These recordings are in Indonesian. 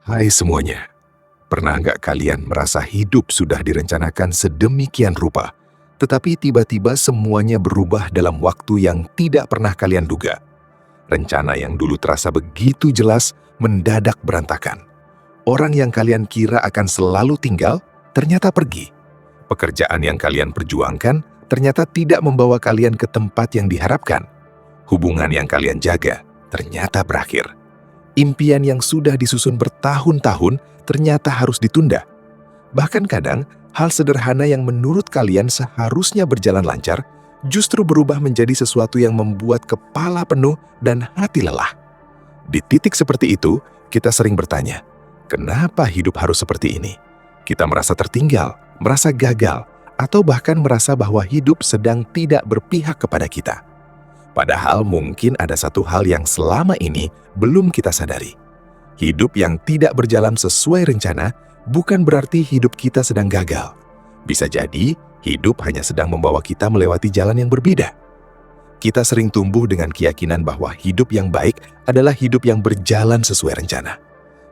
Hai semuanya, pernah nggak kalian merasa hidup sudah direncanakan sedemikian rupa, tetapi tiba-tiba semuanya berubah dalam waktu yang tidak pernah kalian duga? Rencana yang dulu terasa begitu jelas mendadak berantakan. Orang yang kalian kira akan selalu tinggal, ternyata pergi. Pekerjaan yang kalian perjuangkan, ternyata tidak membawa kalian ke tempat yang diharapkan. Hubungan yang kalian jaga, ternyata berakhir. Impian yang sudah disusun bertahun-tahun ternyata harus ditunda. Bahkan kadang, hal sederhana yang menurut kalian seharusnya berjalan lancar, justru berubah menjadi sesuatu yang membuat kepala penuh dan hati lelah. Di titik seperti itu, kita sering bertanya, kenapa hidup harus seperti ini? Kita merasa tertinggal, merasa gagal, atau bahkan merasa bahwa hidup sedang tidak berpihak kepada kita. Padahal mungkin ada satu hal yang selama ini belum kita sadari. Hidup yang tidak berjalan sesuai rencana bukan berarti hidup kita sedang gagal. Bisa jadi, hidup hanya sedang membawa kita melewati jalan yang berbeda. Kita sering tumbuh dengan keyakinan bahwa hidup yang baik adalah hidup yang berjalan sesuai rencana.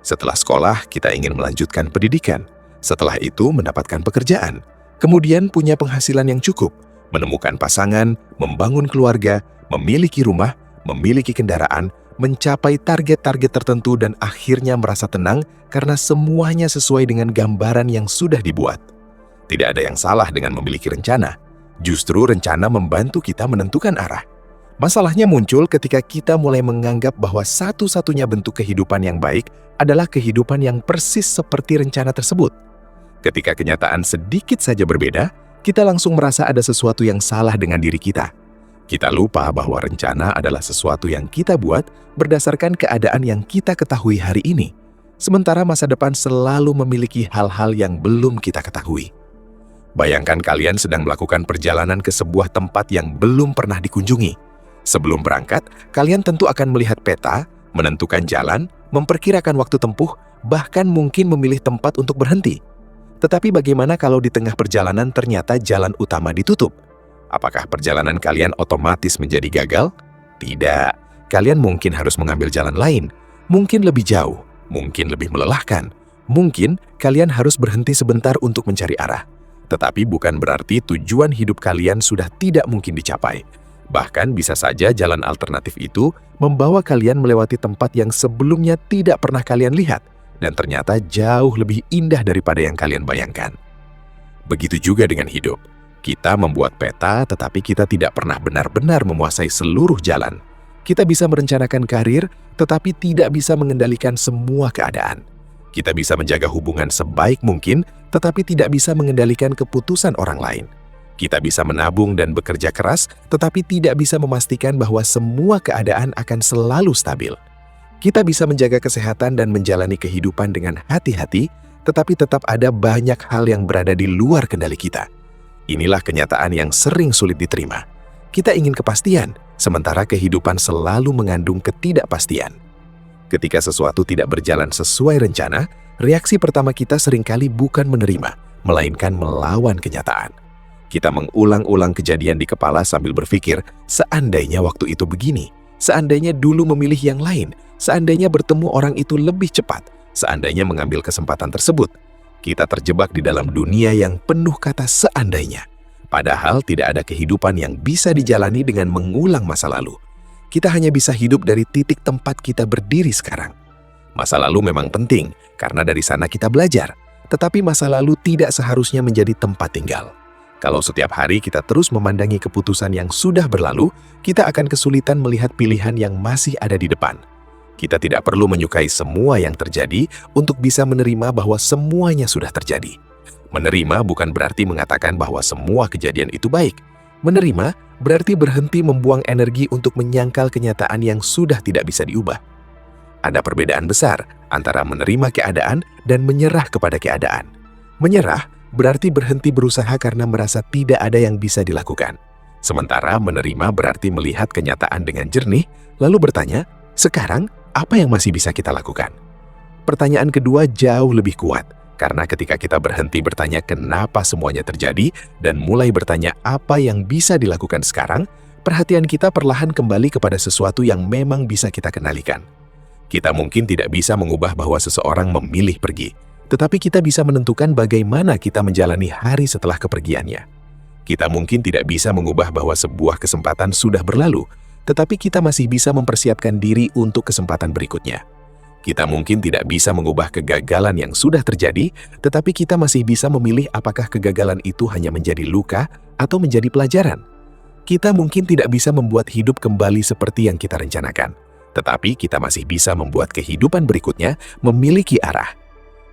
Setelah sekolah, kita ingin melanjutkan pendidikan. Setelah itu, mendapatkan pekerjaan. Kemudian punya penghasilan yang cukup, menemukan pasangan, membangun keluarga, memiliki rumah, memiliki kendaraan, mencapai target-target tertentu dan akhirnya merasa tenang karena semuanya sesuai dengan gambaran yang sudah dibuat. Tidak ada yang salah dengan memiliki rencana. Justru rencana membantu kita menentukan arah. Masalahnya muncul ketika kita mulai menganggap bahwa satu-satunya bentuk kehidupan yang baik adalah kehidupan yang persis seperti rencana tersebut. Ketika kenyataan sedikit saja berbeda, kita langsung merasa ada sesuatu yang salah dengan diri kita. Kita lupa bahwa rencana adalah sesuatu yang kita buat berdasarkan keadaan yang kita ketahui hari ini, sementara masa depan selalu memiliki hal-hal yang belum kita ketahui. Bayangkan kalian sedang melakukan perjalanan ke sebuah tempat yang belum pernah dikunjungi. Sebelum berangkat, kalian tentu akan melihat peta, menentukan jalan, memperkirakan waktu tempuh, bahkan mungkin memilih tempat untuk berhenti. Tetapi bagaimana kalau di tengah perjalanan ternyata jalan utama ditutup? Apakah perjalanan kalian otomatis menjadi gagal? Tidak. Kalian mungkin harus mengambil jalan lain. Mungkin lebih jauh. Mungkin lebih melelahkan. Mungkin kalian harus berhenti sebentar untuk mencari arah. Tetapi bukan berarti tujuan hidup kalian sudah tidak mungkin dicapai. Bahkan bisa saja jalan alternatif itu membawa kalian melewati tempat yang sebelumnya tidak pernah kalian lihat dan ternyata jauh lebih indah daripada yang kalian bayangkan. Begitu juga dengan hidup. Kita membuat peta, tetapi kita tidak pernah benar-benar menguasai seluruh jalan. Kita bisa merencanakan karir, tetapi tidak bisa mengendalikan semua keadaan. Kita bisa menjaga hubungan sebaik mungkin, tetapi tidak bisa mengendalikan keputusan orang lain. Kita bisa menabung dan bekerja keras, tetapi tidak bisa memastikan bahwa semua keadaan akan selalu stabil. Kita bisa menjaga kesehatan dan menjalani kehidupan dengan hati-hati, tetapi tetap ada banyak hal yang berada di luar kendali kita. Inilah kenyataan yang sering sulit diterima. Kita ingin kepastian, sementara kehidupan selalu mengandung ketidakpastian. Ketika sesuatu tidak berjalan sesuai rencana, reaksi pertama kita seringkali bukan menerima, melainkan melawan kenyataan. Kita mengulang-ulang kejadian di kepala sambil berpikir, seandainya waktu itu begini, seandainya dulu memilih yang lain, seandainya bertemu orang itu lebih cepat, seandainya mengambil kesempatan tersebut. Kita terjebak di dalam dunia yang penuh kata seandainya. Padahal tidak ada kehidupan yang bisa dijalani dengan mengulang masa lalu. Kita hanya bisa hidup dari titik tempat kita berdiri sekarang. Masa lalu memang penting, karena dari sana kita belajar. Tetapi masa lalu tidak seharusnya menjadi tempat tinggal. Kalau setiap hari kita terus memandangi keputusan yang sudah berlalu, kita akan kesulitan melihat pilihan yang masih ada di depan. Kita tidak perlu menyukai semua yang terjadi untuk bisa menerima bahwa semuanya sudah terjadi. Menerima bukan berarti mengatakan bahwa semua kejadian itu baik. Menerima berarti berhenti membuang energi untuk menyangkal kenyataan yang sudah tidak bisa diubah. Ada perbedaan besar antara menerima keadaan dan menyerah kepada keadaan. Menyerah berarti berhenti berusaha karena merasa tidak ada yang bisa dilakukan. Sementara menerima berarti melihat kenyataan dengan jernih, lalu bertanya, sekarang apa yang masih bisa kita lakukan? Pertanyaan kedua jauh lebih kuat, karena ketika kita berhenti bertanya kenapa semuanya terjadi dan mulai bertanya apa yang bisa dilakukan sekarang, perhatian kita perlahan kembali kepada sesuatu yang memang bisa kita kendalikan. Kita mungkin tidak bisa mengubah bahwa seseorang memilih pergi, tetapi kita bisa menentukan bagaimana kita menjalani hari setelah kepergiannya. Kita mungkin tidak bisa mengubah bahwa sebuah kesempatan sudah berlalu, tetapi kita masih bisa mempersiapkan diri untuk kesempatan berikutnya. Kita mungkin tidak bisa mengubah kegagalan yang sudah terjadi, tetapi kita masih bisa memilih apakah kegagalan itu hanya menjadi luka atau menjadi pelajaran. Kita mungkin tidak bisa membuat hidup kembali seperti yang kita rencanakan, tetapi kita masih bisa membuat kehidupan berikutnya memiliki arah.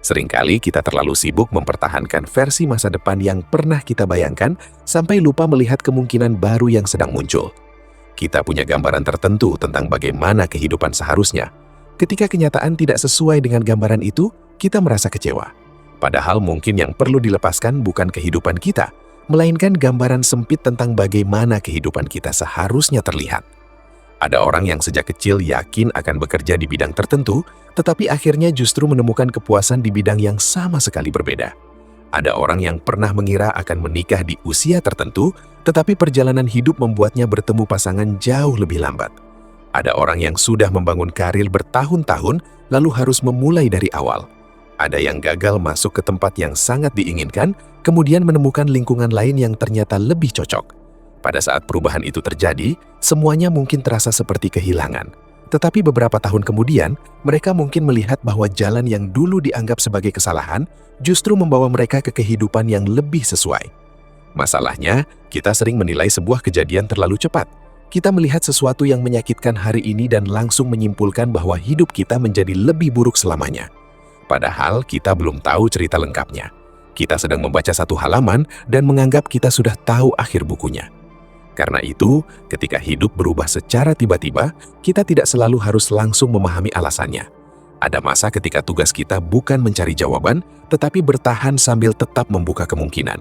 Seringkali kita terlalu sibuk mempertahankan versi masa depan yang pernah kita bayangkan sampai lupa melihat kemungkinan baru yang sedang muncul. Kita punya gambaran tertentu tentang bagaimana kehidupan seharusnya. Ketika kenyataan tidak sesuai dengan gambaran itu, kita merasa kecewa. Padahal mungkin yang perlu dilepaskan bukan kehidupan kita, melainkan gambaran sempit tentang bagaimana kehidupan kita seharusnya terlihat. Ada orang yang sejak kecil yakin akan bekerja di bidang tertentu, tetapi akhirnya justru menemukan kepuasan di bidang yang sama sekali berbeda. Ada orang yang pernah mengira akan menikah di usia tertentu, tetapi perjalanan hidup membuatnya bertemu pasangan jauh lebih lambat. Ada orang yang sudah membangun karir bertahun-tahun, lalu harus memulai dari awal. Ada yang gagal masuk ke tempat yang sangat diinginkan, kemudian menemukan lingkungan lain yang ternyata lebih cocok. Pada saat perubahan itu terjadi, semuanya mungkin terasa seperti kehilangan. Tetapi beberapa tahun kemudian, mereka mungkin melihat bahwa jalan yang dulu dianggap sebagai kesalahan justru membawa mereka ke kehidupan yang lebih sesuai. Masalahnya, kita sering menilai sebuah kejadian terlalu cepat. Kita melihat sesuatu yang menyakitkan hari ini dan langsung menyimpulkan bahwa hidup kita menjadi lebih buruk selamanya. Padahal kita belum tahu cerita lengkapnya. Kita sedang membaca satu halaman dan menganggap kita sudah tahu akhir bukunya. Karena itu, ketika hidup berubah secara tiba-tiba, kita tidak selalu harus langsung memahami alasannya. Ada masa ketika tugas kita bukan mencari jawaban, tetapi bertahan sambil tetap membuka kemungkinan.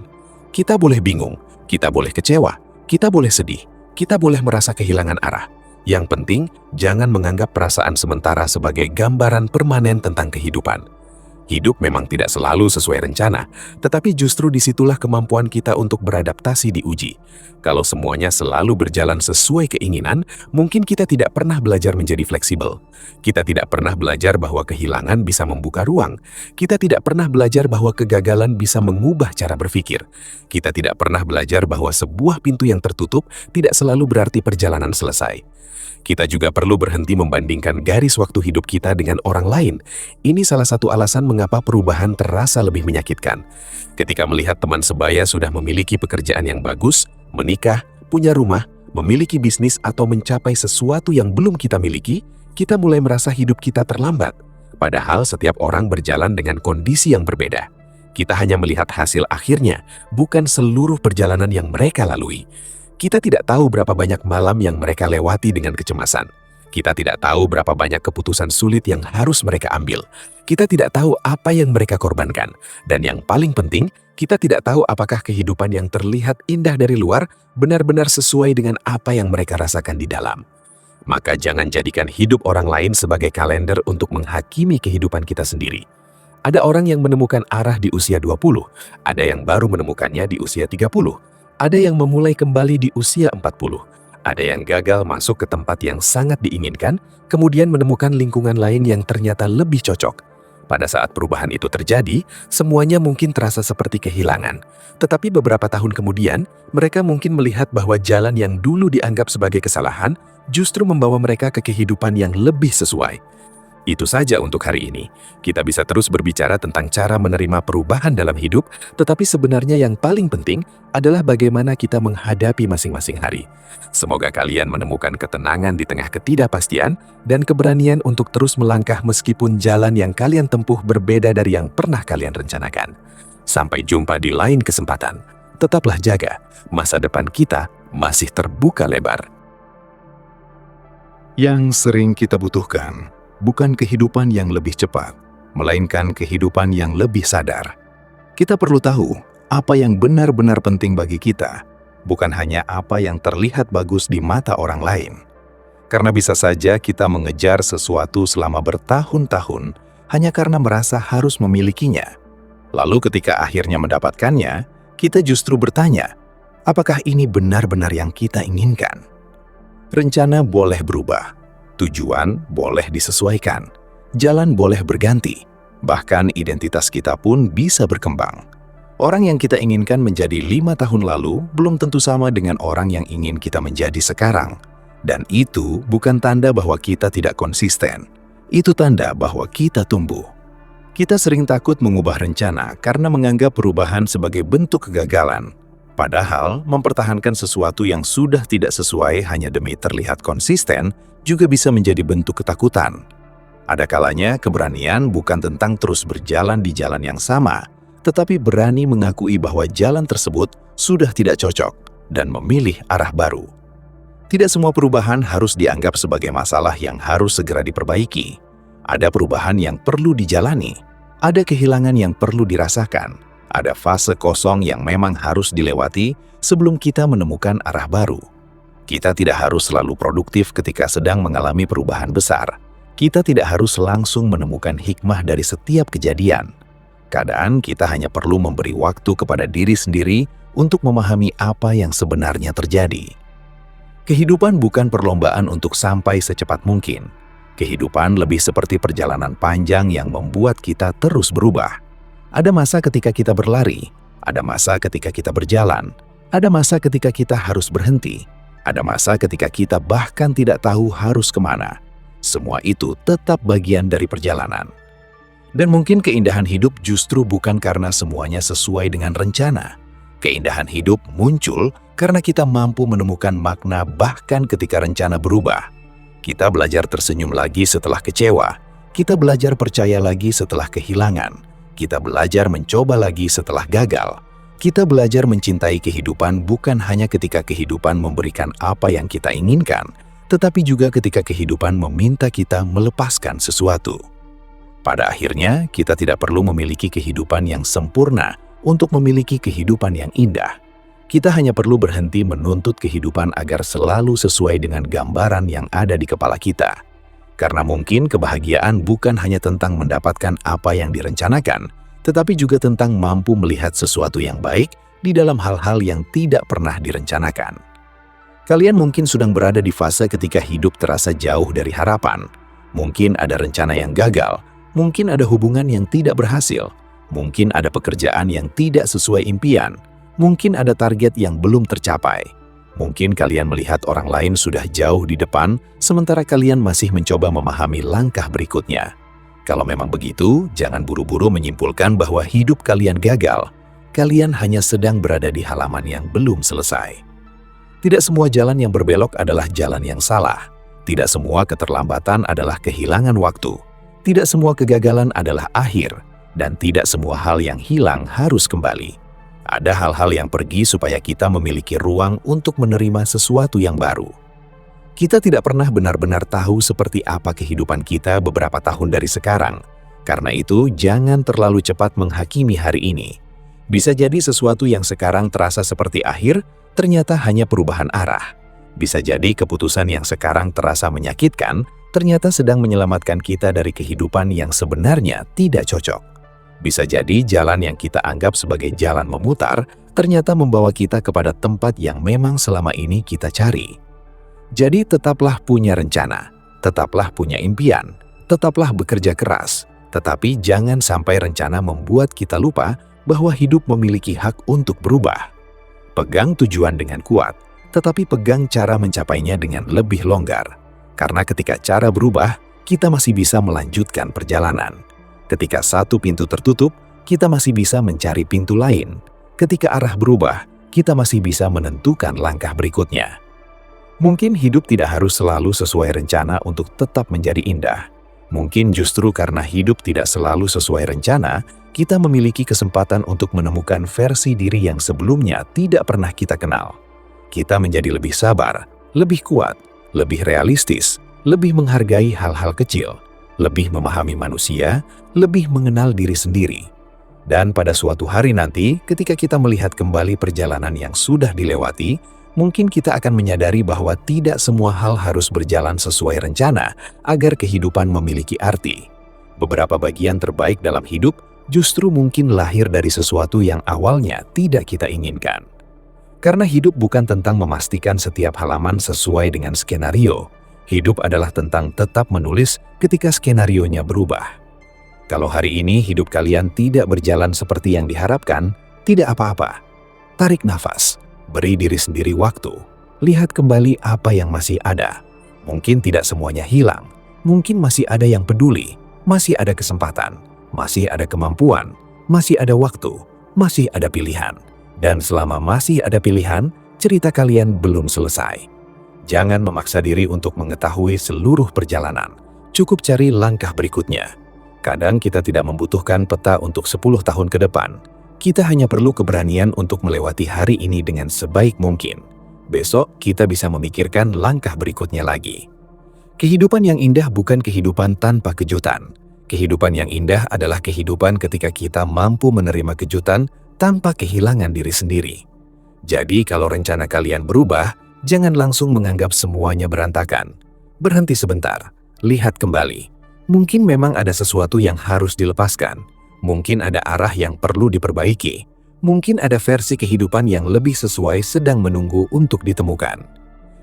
Kita boleh bingung, kita boleh kecewa, kita boleh sedih, kita boleh merasa kehilangan arah. Yang penting, jangan menganggap perasaan sementara sebagai gambaran permanen tentang kehidupan. Hidup memang tidak selalu sesuai rencana, tetapi justru disitulah kemampuan kita untuk beradaptasi diuji. Kalau semuanya selalu berjalan sesuai keinginan, mungkin kita tidak pernah belajar menjadi fleksibel. Kita tidak pernah belajar bahwa kehilangan bisa membuka ruang. Kita tidak pernah belajar bahwa kegagalan bisa mengubah cara berpikir. Kita tidak pernah belajar bahwa sebuah pintu yang tertutup tidak selalu berarti perjalanan selesai. Kita juga perlu berhenti membandingkan garis waktu hidup kita dengan orang lain. Ini salah satu alasan mengapa perubahan terasa lebih menyakitkan. Ketika melihat teman sebaya sudah memiliki pekerjaan yang bagus, menikah, punya rumah, memiliki bisnis atau mencapai sesuatu yang belum kita miliki, kita mulai merasa hidup kita terlambat. Padahal setiap orang berjalan dengan kondisi yang berbeda. Kita hanya melihat hasil akhirnya, bukan seluruh perjalanan yang mereka lalui. Kita tidak tahu berapa banyak malam yang mereka lewati dengan kecemasan. Kita tidak tahu berapa banyak keputusan sulit yang harus mereka ambil. Kita tidak tahu apa yang mereka korbankan. Dan yang paling penting, kita tidak tahu apakah kehidupan yang terlihat indah dari luar benar-benar sesuai dengan apa yang mereka rasakan di dalam. Maka jangan jadikan hidup orang lain sebagai kalender untuk menghakimi kehidupan kita sendiri. Ada orang yang menemukan arah di usia 20, ada yang baru menemukannya di usia 30. Ada yang memulai kembali di usia 40. Ada yang gagal masuk ke tempat yang sangat diinginkan, kemudian menemukan lingkungan lain yang ternyata lebih cocok. Pada saat perubahan itu terjadi, semuanya mungkin terasa seperti kehilangan. Tetapi beberapa tahun kemudian, mereka mungkin melihat bahwa jalan yang dulu dianggap sebagai kesalahan justru membawa mereka ke kehidupan yang lebih sesuai. Itu saja untuk hari ini. Kita bisa terus berbicara tentang cara menerima perubahan dalam hidup, tetapi sebenarnya yang paling penting adalah bagaimana kita menghadapi masing-masing hari. Semoga kalian menemukan ketenangan di tengah ketidakpastian dan keberanian untuk terus melangkah meskipun jalan yang kalian tempuh berbeda dari yang pernah kalian rencanakan. Sampai jumpa di lain kesempatan. Tetaplah jaga, masa depan kita masih terbuka lebar. Yang sering kita butuhkan bukan kehidupan yang lebih cepat, melainkan kehidupan yang lebih sadar. Kita perlu tahu apa yang benar-benar penting bagi kita, bukan hanya apa yang terlihat bagus di mata orang lain. Karena bisa saja kita mengejar sesuatu selama bertahun-tahun hanya karena merasa harus memilikinya. Lalu ketika akhirnya mendapatkannya, kita justru bertanya, apakah ini benar-benar yang kita inginkan? Rencana boleh berubah, Tujuan boleh disesuaikan, jalan boleh berganti, bahkan identitas kita pun bisa berkembang. Orang yang kita inginkan menjadi 5 tahun lalu belum tentu sama dengan orang yang ingin kita menjadi sekarang. Dan itu bukan tanda bahwa kita tidak konsisten. Itu tanda bahwa kita tumbuh. Kita sering takut mengubah rencana karena menganggap perubahan sebagai bentuk kegagalan. Padahal, mempertahankan sesuatu yang sudah tidak sesuai hanya demi terlihat konsisten juga bisa menjadi bentuk ketakutan. Ada kalanya keberanian bukan tentang terus berjalan di jalan yang sama, tetapi berani mengakui bahwa jalan tersebut sudah tidak cocok dan memilih arah baru. Tidak semua perubahan harus dianggap sebagai masalah yang harus segera diperbaiki. Ada perubahan yang perlu dijalani, ada kehilangan yang perlu dirasakan, ada fase kosong yang memang harus dilewati sebelum kita menemukan arah baru. Kita tidak harus selalu produktif ketika sedang mengalami perubahan besar. Kita tidak harus langsung menemukan hikmah dari setiap kejadian. Kadang kita hanya perlu memberi waktu kepada diri sendiri untuk memahami apa yang sebenarnya terjadi. Kehidupan bukan perlombaan untuk sampai secepat mungkin. Kehidupan lebih seperti perjalanan panjang yang membuat kita terus berubah. Ada masa ketika kita berlari, ada masa ketika kita berjalan, ada masa ketika kita harus berhenti, ada masa ketika kita bahkan tidak tahu harus kemana. Semua itu tetap bagian dari perjalanan. Dan mungkin keindahan hidup justru bukan karena semuanya sesuai dengan rencana. Keindahan hidup muncul karena kita mampu menemukan makna bahkan ketika rencana berubah. Kita belajar tersenyum lagi setelah kecewa. Kita belajar percaya lagi setelah kehilangan. Kita belajar mencoba lagi setelah gagal. Kita belajar mencintai kehidupan bukan hanya ketika kehidupan memberikan apa yang kita inginkan, tetapi juga ketika kehidupan meminta kita melepaskan sesuatu. Pada akhirnya, kita tidak perlu memiliki kehidupan yang sempurna untuk memiliki kehidupan yang indah. Kita hanya perlu berhenti menuntut kehidupan agar selalu sesuai dengan gambaran yang ada di kepala kita. Karena mungkin kebahagiaan bukan hanya tentang mendapatkan apa yang direncanakan, tetapi juga tentang mampu melihat sesuatu yang baik di dalam hal-hal yang tidak pernah direncanakan. Kalian mungkin sedang berada di fase ketika hidup terasa jauh dari harapan. Mungkin ada rencana yang gagal. Mungkin ada hubungan yang tidak berhasil, mungkin ada pekerjaan yang tidak sesuai impian, mungkin ada target yang belum tercapai. Mungkin kalian melihat orang lain sudah jauh di depan, sementara kalian masih mencoba memahami langkah berikutnya. Kalau memang begitu, jangan buru-buru menyimpulkan bahwa hidup kalian gagal. Kalian hanya sedang berada di halaman yang belum selesai. Tidak semua jalan yang berbelok adalah jalan yang salah. Tidak semua keterlambatan adalah kehilangan waktu. Tidak semua kegagalan adalah akhir, dan tidak semua hal yang hilang harus kembali. Ada hal-hal yang pergi supaya kita memiliki ruang untuk menerima sesuatu yang baru. Kita tidak pernah benar-benar tahu seperti apa kehidupan kita beberapa tahun dari sekarang. Karena itu, jangan terlalu cepat menghakimi hari ini. Bisa jadi sesuatu yang sekarang terasa seperti akhir, ternyata hanya perubahan arah. Bisa jadi keputusan yang sekarang terasa menyakitkan, ternyata sedang menyelamatkan kita dari kehidupan yang sebenarnya tidak cocok. Bisa jadi jalan yang kita anggap sebagai jalan memutar, ternyata membawa kita kepada tempat yang memang selama ini kita cari. Jadi tetaplah punya rencana, tetaplah punya impian, tetaplah bekerja keras, tetapi jangan sampai rencana membuat kita lupa bahwa hidup memiliki hak untuk berubah. Pegang tujuan dengan kuat, tetapi pegang cara mencapainya dengan lebih longgar. Karena ketika cara berubah, kita masih bisa melanjutkan perjalanan. Ketika satu pintu tertutup, kita masih bisa mencari pintu lain. Ketika arah berubah, kita masih bisa menentukan langkah berikutnya. Mungkin hidup tidak harus selalu sesuai rencana untuk tetap menjadi indah. Mungkin justru karena hidup tidak selalu sesuai rencana, kita memiliki kesempatan untuk menemukan versi diri yang sebelumnya tidak pernah kita kenal. Kita menjadi lebih sabar, lebih kuat, lebih realistis, lebih menghargai hal-hal kecil, lebih memahami manusia, lebih mengenal diri sendiri. Dan pada suatu hari nanti, ketika kita melihat kembali perjalanan yang sudah dilewati, mungkin kita akan menyadari bahwa tidak semua hal harus berjalan sesuai rencana agar kehidupan memiliki arti. Beberapa bagian terbaik dalam hidup justru mungkin lahir dari sesuatu yang awalnya tidak kita inginkan. Karena hidup bukan tentang memastikan setiap halaman sesuai dengan skenario. Hidup adalah tentang tetap menulis ketika skenarionya berubah. Kalau hari ini hidup kalian tidak berjalan seperti yang diharapkan, tidak apa-apa. Tarik nafas, beri diri sendiri waktu, lihat kembali apa yang masih ada. Mungkin tidak semuanya hilang, mungkin masih ada yang peduli, masih ada kesempatan, masih ada kemampuan, masih ada waktu, masih ada pilihan. Dan selama masih ada pilihan, cerita kalian belum selesai. Jangan memaksa diri untuk mengetahui seluruh perjalanan. Cukup cari langkah berikutnya. Kadang kita tidak membutuhkan peta untuk 10 tahun ke depan. Kita hanya perlu keberanian untuk melewati hari ini dengan sebaik mungkin. Besok kita bisa memikirkan langkah berikutnya lagi. Kehidupan yang indah bukan kehidupan tanpa kejutan. Kehidupan yang indah adalah kehidupan ketika kita mampu menerima kejutan tanpa kehilangan diri sendiri. Jadi kalau rencana kalian berubah, jangan langsung menganggap semuanya berantakan. Berhenti sebentar, lihat kembali. Mungkin memang ada sesuatu yang harus dilepaskan. Mungkin ada arah yang perlu diperbaiki. Mungkin ada versi kehidupan yang lebih sesuai sedang menunggu untuk ditemukan.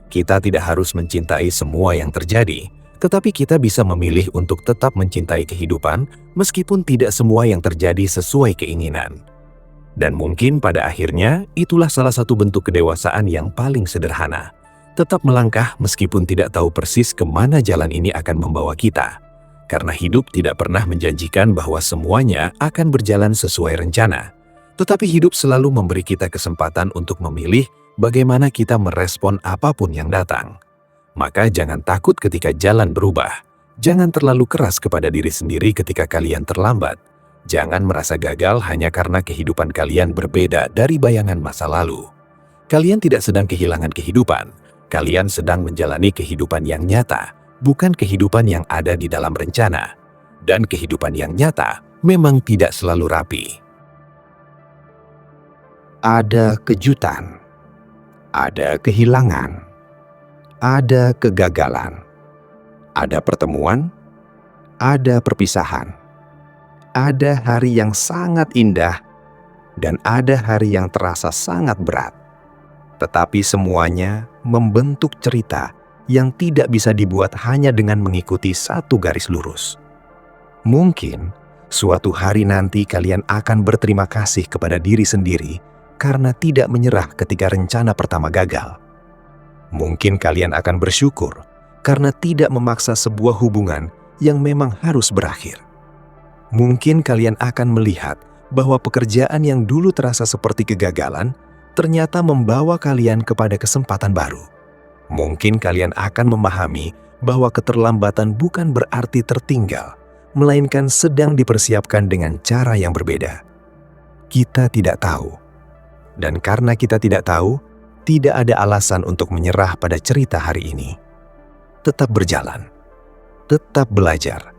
Kita tidak harus mencintai semua yang terjadi, tetapi kita bisa memilih untuk tetap mencintai kehidupan meskipun tidak semua yang terjadi sesuai keinginan. Dan mungkin pada akhirnya itulah salah satu bentuk kedewasaan yang paling sederhana. Tetap melangkah meskipun tidak tahu persis kemana jalan ini akan membawa kita. Karena hidup tidak pernah menjanjikan bahwa semuanya akan berjalan sesuai rencana. Tetapi hidup selalu memberi kita kesempatan untuk memilih bagaimana kita merespon apapun yang datang. Maka jangan takut ketika jalan berubah. Jangan terlalu keras kepada diri sendiri ketika kalian terlambat. Jangan merasa gagal hanya karena kehidupan kalian berbeda dari bayangan masa lalu. Kalian tidak sedang kehilangan kehidupan. Kalian sedang menjalani kehidupan yang nyata, bukan kehidupan yang ada di dalam rencana. Dan kehidupan yang nyata memang tidak selalu rapi. Ada kejutan, ada kehilangan, ada kegagalan, ada pertemuan, ada perpisahan, ada hari yang sangat indah, dan ada hari yang terasa sangat berat. Tetapi semuanya membentuk cerita yang tidak bisa dibuat hanya dengan mengikuti satu garis lurus. Mungkin suatu hari nanti kalian akan berterima kasih kepada diri sendiri karena tidak menyerah ketika rencana pertama gagal. Mungkin kalian akan bersyukur karena tidak memaksa sebuah hubungan yang memang harus berakhir. Mungkin kalian akan melihat bahwa pekerjaan yang dulu terasa seperti kegagalan ternyata membawa kalian kepada kesempatan baru. Mungkin kalian akan memahami bahwa keterlambatan bukan berarti tertinggal, melainkan sedang dipersiapkan dengan cara yang berbeda. Kita tidak tahu. Dan karena kita tidak tahu, tidak ada alasan untuk menyerah pada cerita hari ini. Tetap berjalan, tetap belajar,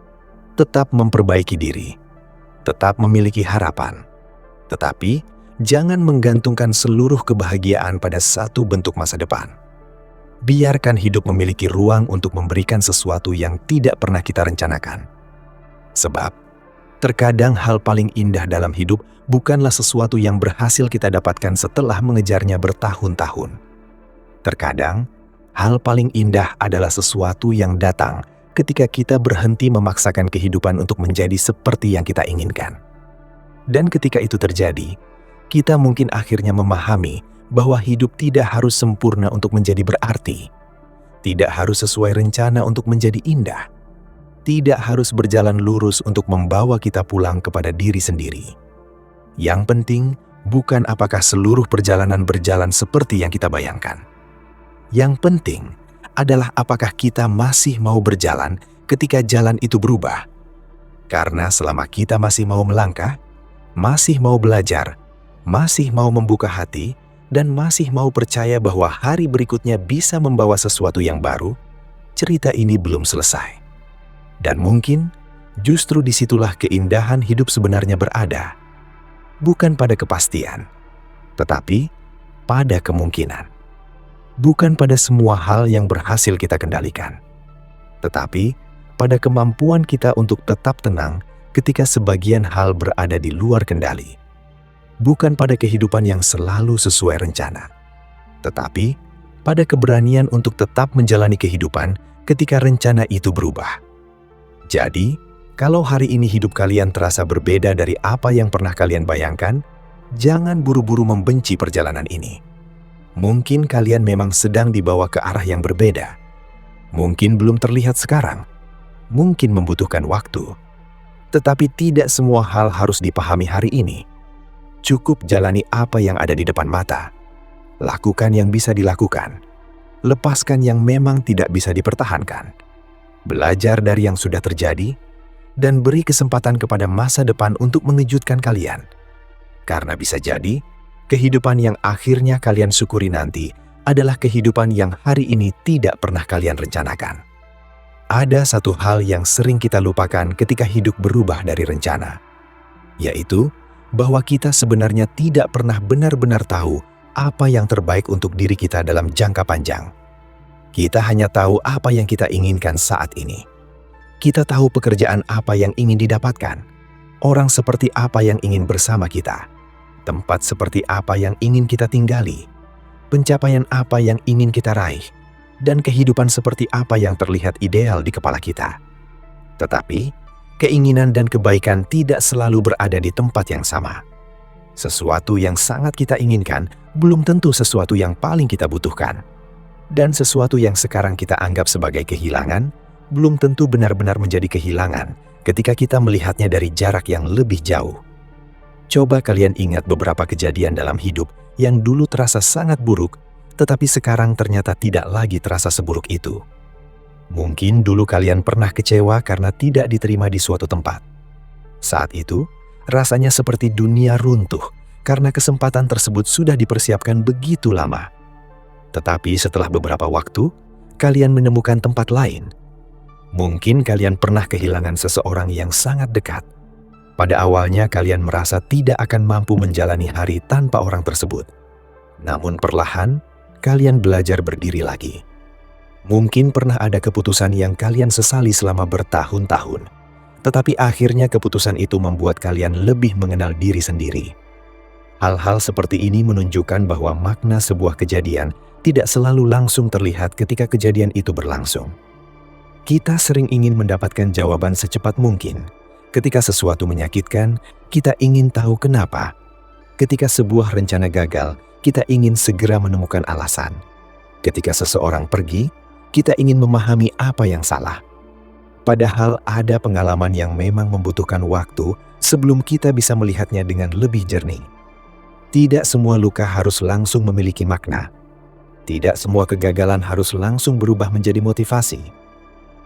tetap memperbaiki diri, tetap memiliki harapan. Tetapi, jangan menggantungkan seluruh kebahagiaan pada satu bentuk masa depan. Biarkan hidup memiliki ruang untuk memberikan sesuatu yang tidak pernah kita rencanakan. Sebab, terkadang hal paling indah dalam hidup bukanlah sesuatu yang berhasil kita dapatkan setelah mengejarnya bertahun-tahun. Terkadang, hal paling indah adalah sesuatu yang datang ketika kita berhenti memaksakan kehidupan untuk menjadi seperti yang kita inginkan. Dan ketika itu terjadi, kita mungkin akhirnya memahami bahwa hidup tidak harus sempurna untuk menjadi berarti. Tidak harus sesuai rencana untuk menjadi indah. Tidak harus berjalan lurus untuk membawa kita pulang kepada diri sendiri. Yang penting bukan apakah seluruh perjalanan berjalan seperti yang kita bayangkan. Yang penting adalah apakah kita masih mau berjalan ketika jalan itu berubah. Karena selama kita masih mau melangkah, masih mau belajar, masih mau membuka hati, dan masih mau percaya bahwa hari berikutnya bisa membawa sesuatu yang baru, cerita ini belum selesai. Dan mungkin justru disitulah keindahan hidup sebenarnya berada. Bukan pada kepastian, tetapi pada kemungkinan. Bukan pada semua hal yang berhasil kita kendalikan, tetapi pada kemampuan kita untuk tetap tenang ketika sebagian hal berada di luar kendali. Bukan pada kehidupan yang selalu sesuai rencana, tetapi pada keberanian untuk tetap menjalani kehidupan ketika rencana itu berubah. Jadi, kalau hari ini hidup kalian terasa berbeda dari apa yang pernah kalian bayangkan, jangan buru-buru membenci perjalanan ini. Mungkin kalian memang sedang dibawa ke arah yang berbeda. Mungkin belum terlihat sekarang. Mungkin membutuhkan waktu. Tetapi tidak semua hal harus dipahami hari ini. Cukup jalani apa yang ada di depan mata. Lakukan yang bisa dilakukan. Lepaskan yang memang tidak bisa dipertahankan. Belajar dari yang sudah terjadi, dan beri kesempatan kepada masa depan untuk mengejutkan kalian. Karena bisa jadi, kehidupan yang akhirnya kalian syukuri nanti adalah kehidupan yang hari ini tidak pernah kalian rencanakan. Ada satu hal yang sering kita lupakan ketika hidup berubah dari rencana, yaitu bahwa kita sebenarnya tidak pernah benar-benar tahu apa yang terbaik untuk diri kita dalam jangka panjang. Kita hanya tahu apa yang kita inginkan saat ini. Kita tahu pekerjaan apa yang ingin didapatkan, orang seperti apa yang ingin bersama kita, tempat seperti apa yang ingin kita tinggali, pencapaian apa yang ingin kita raih, dan kehidupan seperti apa yang terlihat ideal di kepala kita. Tetapi, keinginan dan kebaikan tidak selalu berada di tempat yang sama. Sesuatu yang sangat kita inginkan belum tentu sesuatu yang paling kita butuhkan. Dan sesuatu yang sekarang kita anggap sebagai kehilangan, belum tentu benar-benar menjadi kehilangan ketika kita melihatnya dari jarak yang lebih jauh. Coba kalian ingat beberapa kejadian dalam hidup yang dulu terasa sangat buruk, tetapi sekarang ternyata tidak lagi terasa seburuk itu. Mungkin dulu kalian pernah kecewa karena tidak diterima di suatu tempat. Saat itu, rasanya seperti dunia runtuh karena kesempatan tersebut sudah dipersiapkan begitu lama. Tetapi setelah beberapa waktu, kalian menemukan tempat lain. Mungkin kalian pernah kehilangan seseorang yang sangat dekat. Pada awalnya kalian merasa tidak akan mampu menjalani hari tanpa orang tersebut. Namun perlahan, kalian belajar berdiri lagi. Mungkin pernah ada keputusan yang kalian sesali selama bertahun-tahun. Tetapi akhirnya keputusan itu membuat kalian lebih mengenal diri sendiri. Hal-hal seperti ini menunjukkan bahwa makna sebuah kejadian tidak selalu langsung terlihat ketika kejadian itu berlangsung. Kita sering ingin mendapatkan jawaban secepat mungkin. Ketika sesuatu menyakitkan, kita ingin tahu kenapa. Ketika sebuah rencana gagal, kita ingin segera menemukan alasan. Ketika seseorang pergi, kita ingin memahami apa yang salah. Padahal ada pengalaman yang memang membutuhkan waktu sebelum kita bisa melihatnya dengan lebih jernih. Tidak semua luka harus langsung memiliki makna. Tidak semua kegagalan harus langsung berubah menjadi motivasi.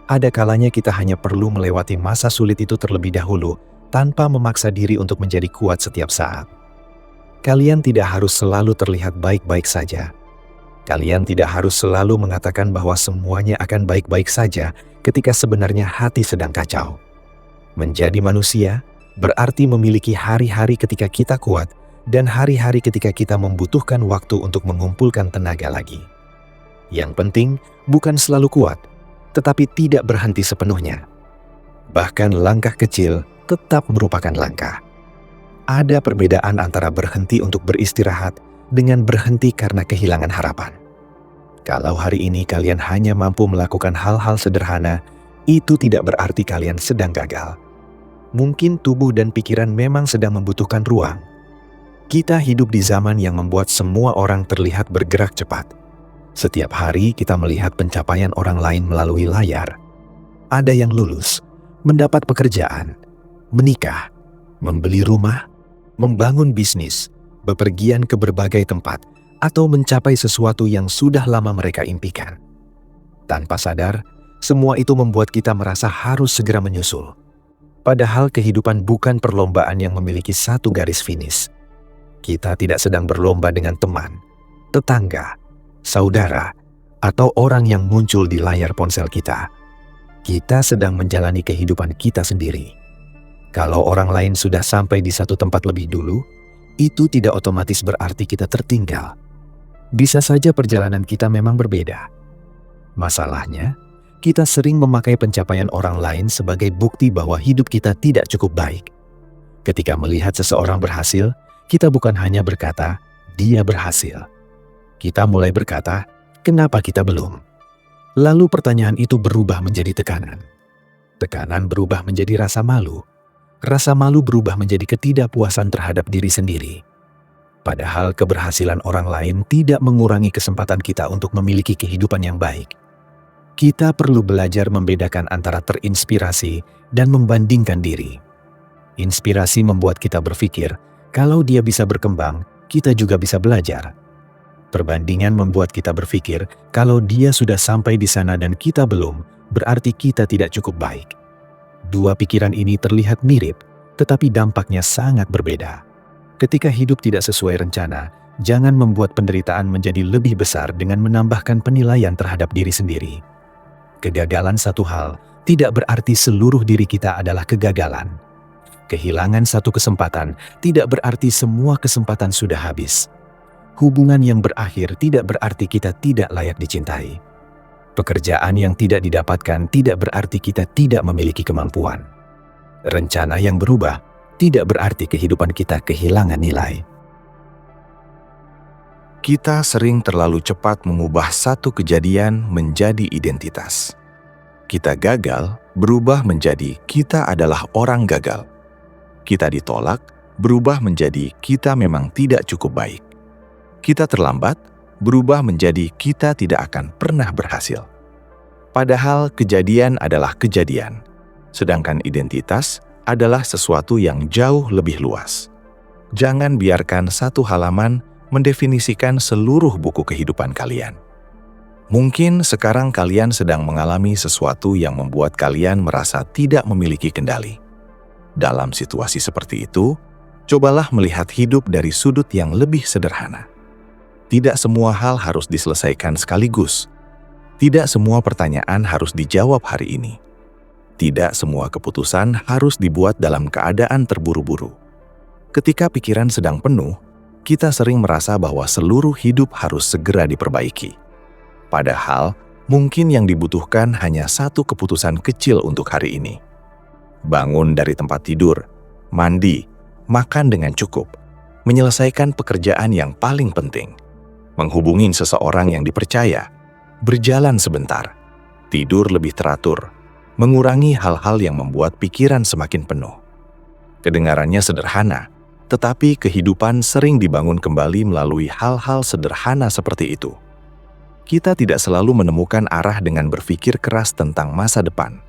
Ada kalanya kita hanya perlu melewati masa sulit itu terlebih dahulu tanpa memaksa diri untuk menjadi kuat setiap saat. Kalian tidak harus selalu terlihat baik-baik saja. Kalian tidak harus selalu mengatakan bahwa semuanya akan baik-baik saja ketika sebenarnya hati sedang kacau. Menjadi manusia berarti memiliki hari-hari ketika kita kuat dan hari-hari ketika kita membutuhkan waktu untuk mengumpulkan tenaga lagi. Yang penting bukan selalu kuat, tetapi tidak berhenti sepenuhnya. Bahkan langkah kecil tetap merupakan langkah. Ada perbedaan antara berhenti untuk beristirahat dengan berhenti karena kehilangan harapan. Kalau hari ini kalian hanya mampu melakukan hal-hal sederhana, itu tidak berarti kalian sedang gagal. Mungkin tubuh dan pikiran memang sedang membutuhkan ruang. Kita hidup di zaman yang membuat semua orang terlihat bergerak cepat. Setiap hari kita melihat pencapaian orang lain melalui layar. Ada yang lulus, mendapat pekerjaan, menikah, membeli rumah, membangun bisnis, bepergian ke berbagai tempat, atau mencapai sesuatu yang sudah lama mereka impikan. Tanpa sadar, semua itu membuat kita merasa harus segera menyusul. Padahal kehidupan bukan perlombaan yang memiliki satu garis finish. Kita tidak sedang berlomba dengan teman, tetangga, saudara, atau orang yang muncul di layar ponsel kita. Kita sedang menjalani kehidupan kita sendiri. Kalau orang lain sudah sampai di satu tempat lebih dulu, itu tidak otomatis berarti kita tertinggal. Bisa saja perjalanan kita memang berbeda. Masalahnya, kita sering memakai pencapaian orang lain sebagai bukti bahwa hidup kita tidak cukup baik. Ketika melihat seseorang berhasil, kita bukan hanya berkata, "Dia berhasil." Kita mulai berkata, "Kenapa kita belum?" Lalu pertanyaan itu berubah menjadi tekanan. Tekanan berubah menjadi rasa malu. Rasa malu berubah menjadi ketidakpuasan terhadap diri sendiri. Padahal keberhasilan orang lain tidak mengurangi kesempatan kita untuk memiliki kehidupan yang baik. Kita perlu belajar membedakan antara terinspirasi dan membandingkan diri. Inspirasi membuat kita berpikir, kalau dia bisa berkembang, kita juga bisa belajar. Perbandingan membuat kita berpikir, kalau dia sudah sampai di sana dan kita belum, berarti kita tidak cukup baik. Dua pikiran ini terlihat mirip, tetapi dampaknya sangat berbeda. Ketika hidup tidak sesuai rencana, jangan membuat penderitaan menjadi lebih besar dengan menambahkan penilaian terhadap diri sendiri. Kegagalan satu hal tidak berarti seluruh diri kita adalah kegagalan. Kehilangan satu kesempatan tidak berarti semua kesempatan sudah habis. Hubungan yang berakhir tidak berarti kita tidak layak dicintai. Pekerjaan yang tidak didapatkan tidak berarti kita tidak memiliki kemampuan. Rencana yang berubah tidak berarti kehidupan kita kehilangan nilai. Kita sering terlalu cepat mengubah satu kejadian menjadi identitas. Kita gagal berubah menjadi kita adalah orang gagal. Kita ditolak berubah menjadi kita memang tidak cukup baik. Kita terlambat berubah menjadi kita tidak akan pernah berhasil. Padahal kejadian adalah kejadian, sedangkan identitas adalah sesuatu yang jauh lebih luas. Jangan biarkan satu halaman mendefinisikan seluruh buku kehidupan kalian. Mungkin sekarang kalian sedang mengalami sesuatu yang membuat kalian merasa tidak memiliki kendali. Dalam situasi seperti itu, cobalah melihat hidup dari sudut yang lebih sederhana. Tidak semua hal harus diselesaikan sekaligus. Tidak semua pertanyaan harus dijawab hari ini. Tidak semua keputusan harus dibuat dalam keadaan terburu-buru. Ketika pikiran sedang penuh, kita sering merasa bahwa seluruh hidup harus segera diperbaiki. Padahal, mungkin yang dibutuhkan hanya satu keputusan kecil untuk hari ini. Bangun dari tempat tidur, mandi, makan dengan cukup, menyelesaikan pekerjaan yang paling penting, menghubungi seseorang yang dipercaya, berjalan sebentar, tidur lebih teratur, mengurangi hal-hal yang membuat pikiran semakin penuh. Kedengarannya sederhana, tetapi kehidupan sering dibangun kembali melalui hal-hal sederhana seperti itu. Kita tidak selalu menemukan arah dengan berpikir keras tentang masa depan.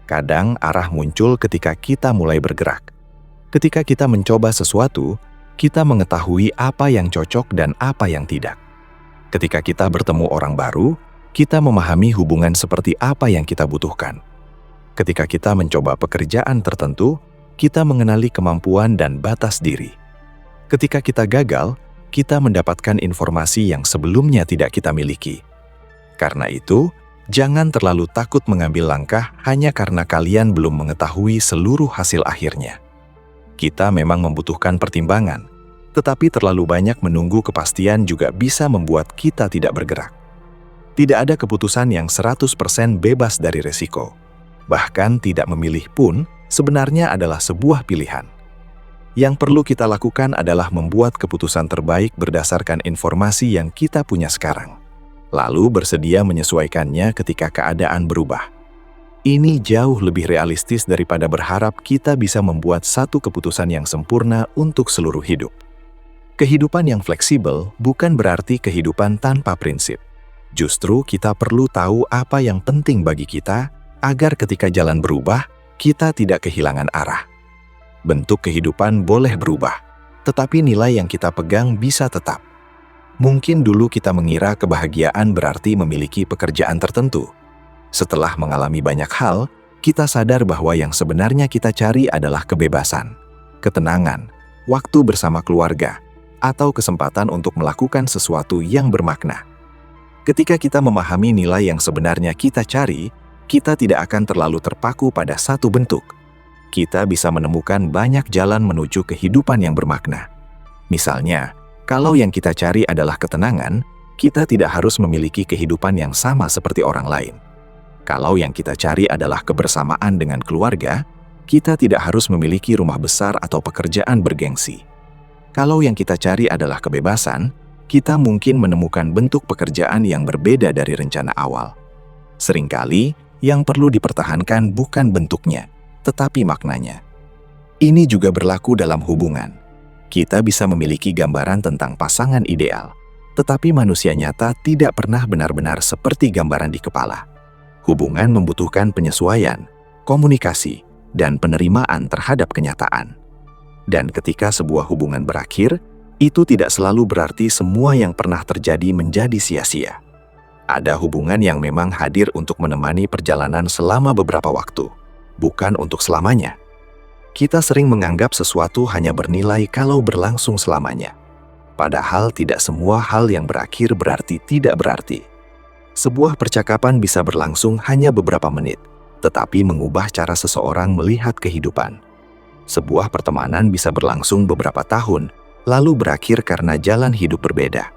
Kadang arah muncul ketika kita mulai bergerak. Ketika kita mencoba sesuatu, kita mengetahui apa yang cocok dan apa yang tidak. Ketika kita bertemu orang baru, kita memahami hubungan seperti apa yang kita butuhkan. Ketika kita mencoba pekerjaan tertentu, kita mengenali kemampuan dan batas diri. Ketika kita gagal, kita mendapatkan informasi yang sebelumnya tidak kita miliki. Karena itu, jangan terlalu takut mengambil langkah hanya karena kalian belum mengetahui seluruh hasil akhirnya. Kita memang membutuhkan pertimbangan, tetapi terlalu banyak menunggu kepastian juga bisa membuat kita tidak bergerak. Tidak ada keputusan yang 100% bebas dari resiko. Bahkan tidak memilih pun sebenarnya adalah sebuah pilihan. Yang perlu kita lakukan adalah membuat keputusan terbaik berdasarkan informasi yang kita punya sekarang, lalu bersedia menyesuaikannya ketika keadaan berubah. Ini jauh lebih realistis daripada berharap kita bisa membuat satu keputusan yang sempurna untuk seluruh hidup. Kehidupan yang fleksibel bukan berarti kehidupan tanpa prinsip. Justru kita perlu tahu apa yang penting bagi kita, agar ketika jalan berubah, kita tidak kehilangan arah. Bentuk kehidupan boleh berubah, tetapi nilai yang kita pegang bisa tetap. Mungkin dulu kita mengira kebahagiaan berarti memiliki pekerjaan tertentu. Setelah mengalami banyak hal, kita sadar bahwa yang sebenarnya kita cari adalah kebebasan, ketenangan, waktu bersama keluarga, atau kesempatan untuk melakukan sesuatu yang bermakna. Ketika kita memahami nilai yang sebenarnya kita cari, kita tidak akan terlalu terpaku pada satu bentuk. Kita bisa menemukan banyak jalan menuju kehidupan yang bermakna. Misalnya, kalau yang kita cari adalah ketenangan, kita tidak harus memiliki kehidupan yang sama seperti orang lain. Kalau yang kita cari adalah kebersamaan dengan keluarga, kita tidak harus memiliki rumah besar atau pekerjaan bergengsi. Kalau yang kita cari adalah kebebasan, kita mungkin menemukan bentuk pekerjaan yang berbeda dari rencana awal. Seringkali, yang perlu dipertahankan bukan bentuknya, tetapi maknanya. Ini juga berlaku dalam hubungan. Kita bisa memiliki gambaran tentang pasangan ideal, tetapi manusia nyata tidak pernah benar-benar seperti gambaran di kepala. Hubungan membutuhkan penyesuaian, komunikasi, dan penerimaan terhadap kenyataan. Dan ketika sebuah hubungan berakhir, itu tidak selalu berarti semua yang pernah terjadi menjadi sia-sia. Ada hubungan yang memang hadir untuk menemani perjalanan selama beberapa waktu, bukan untuk selamanya. Kita sering menganggap sesuatu hanya bernilai kalau berlangsung selamanya. Padahal tidak semua hal yang berakhir berarti tidak berarti. Sebuah percakapan bisa berlangsung hanya beberapa menit, tetapi mengubah cara seseorang melihat kehidupan. Sebuah pertemanan bisa berlangsung beberapa tahun, lalu berakhir karena jalan hidup berbeda.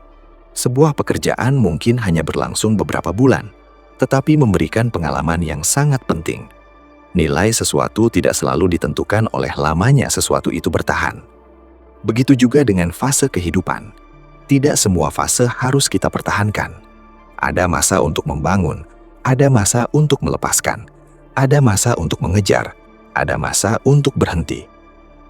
Sebuah pekerjaan mungkin hanya berlangsung beberapa bulan, tetapi memberikan pengalaman yang sangat penting. Nilai sesuatu tidak selalu ditentukan oleh lamanya sesuatu itu bertahan. Begitu juga dengan fase kehidupan. Tidak semua fase harus kita pertahankan. Ada masa untuk membangun, ada masa untuk melepaskan, ada masa untuk mengejar, ada masa untuk berhenti.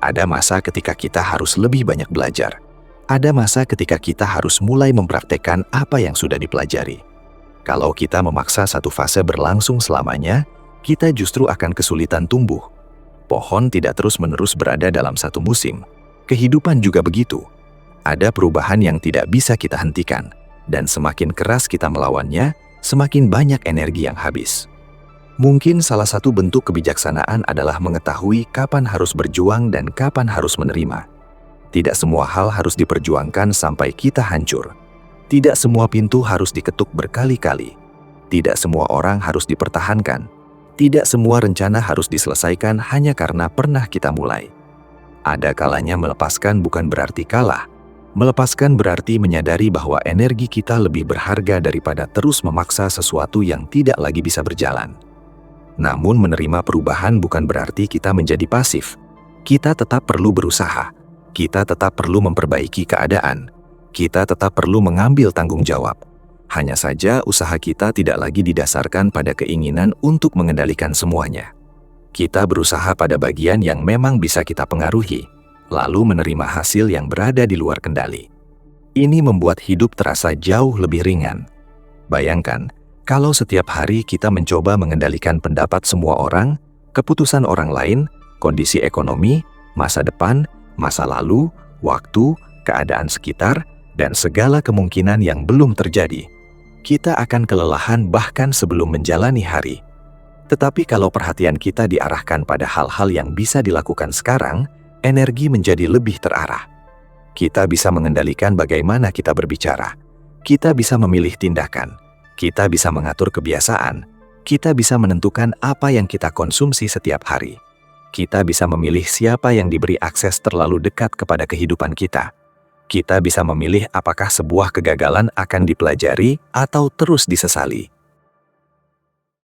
Ada masa ketika kita harus lebih banyak belajar. Ada masa ketika kita harus mulai mempraktekkan apa yang sudah dipelajari. Kalau kita memaksa satu fase berlangsung selamanya, kita justru akan kesulitan tumbuh. Pohon tidak terus-menerus berada dalam satu musim. Kehidupan juga begitu. Ada perubahan yang tidak bisa kita hentikan, dan semakin keras kita melawannya, semakin banyak energi yang habis. Mungkin salah satu bentuk kebijaksanaan adalah mengetahui kapan harus berjuang dan kapan harus menerima. Tidak semua hal harus diperjuangkan sampai kita hancur. Tidak semua pintu harus diketuk berkali-kali. Tidak semua orang harus dipertahankan. Tidak semua rencana harus diselesaikan hanya karena pernah kita mulai. Ada kalanya melepaskan bukan berarti kalah. Melepaskan berarti menyadari bahwa energi kita lebih berharga daripada terus memaksa sesuatu yang tidak lagi bisa berjalan. Namun menerima perubahan bukan berarti kita menjadi pasif. Kita tetap perlu berusaha. Kita tetap perlu memperbaiki keadaan. Kita tetap perlu mengambil tanggung jawab. Hanya saja usaha kita tidak lagi didasarkan pada keinginan untuk mengendalikan semuanya. Kita berusaha pada bagian yang memang bisa kita pengaruhi, lalu menerima hasil yang berada di luar kendali. Ini membuat hidup terasa jauh lebih ringan. Bayangkan, kalau setiap hari kita mencoba mengendalikan pendapat semua orang, keputusan orang lain, kondisi ekonomi, masa depan, masa lalu, waktu, keadaan sekitar, dan segala kemungkinan yang belum terjadi, kita akan kelelahan bahkan sebelum menjalani hari. Tetapi kalau perhatian kita diarahkan pada hal-hal yang bisa dilakukan sekarang, energi menjadi lebih terarah. Kita bisa mengendalikan bagaimana kita berbicara. Kita bisa memilih tindakan. Kita bisa mengatur kebiasaan. Kita bisa menentukan apa yang kita konsumsi setiap hari. Kita bisa memilih siapa yang diberi akses terlalu dekat kepada kehidupan kita. Kita bisa memilih apakah sebuah kegagalan akan dipelajari atau terus disesali.